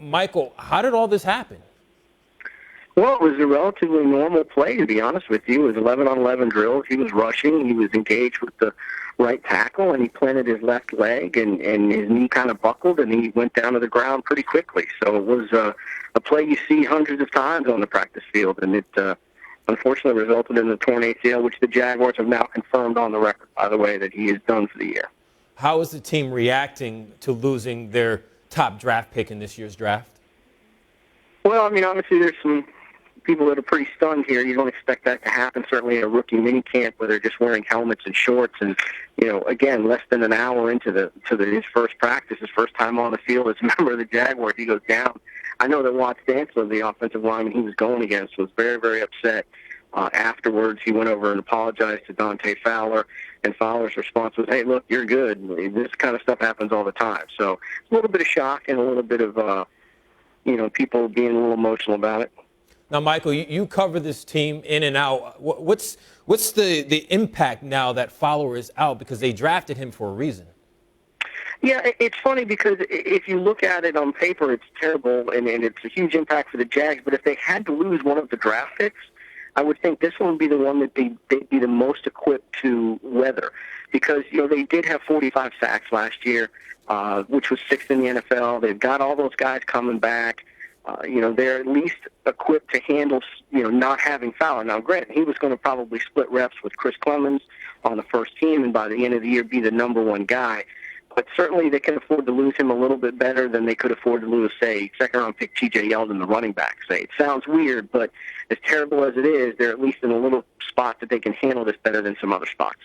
Michael, how did all this happen? Well, it was a relatively normal play, to be honest with you. It was 11-on-11 drills. He was rushing. He was engaged with the right tackle, and he planted his left leg, and his knee kind of buckled, and he went down to the ground pretty quickly. So it was a play you see hundreds of times on the practice field, and it unfortunately resulted in the torn ACL, which the Jaguars have now confirmed on the record, by the way, that he is done for the year. How is the team reacting to losing their top draft pick in this year's draft? Well, I mean, obviously there's some people that are pretty stunned here. You don't expect that to happen, certainly in a rookie minicamp where they're just wearing helmets and shorts. And, again, less than an hour into his first practice, his first time on the field as a member of the Jaguars, he goes down. I know that Watts Dantzler, the offensive lineman he was going against, was very, very upset. Afterwards, he went over and apologized to Dante Fowler, and Fowler's response was, hey, look, you're good. This kind of stuff happens all the time. So a little bit of shock and a little bit of, people being a little emotional about it. Now, Michael, you cover this team in and out. What's the impact now that Fowler is out, because they drafted him for a reason? Yeah, it's funny because if you look at it on paper, it's terrible, and it's a huge impact for the Jags. But if they had to lose one of the draft picks, I would think this one would be the one that they'd be the most equipped to weather. Because, they did have 45 sacks last year, which was sixth in the NFL. They've got all those guys coming back. They're at least equipped to handle, not having Fowler. Now, granted, he was going to probably split reps with Chris Clemens on the first team and by the end of the year be the number one guy. But certainly they can afford to lose him a little bit better than they could afford to lose, say, second-round pick T.J. Yeldon, the running back. Say, it sounds weird, but as terrible as it is, they're at least in a little spot that they can handle this better than some other spots.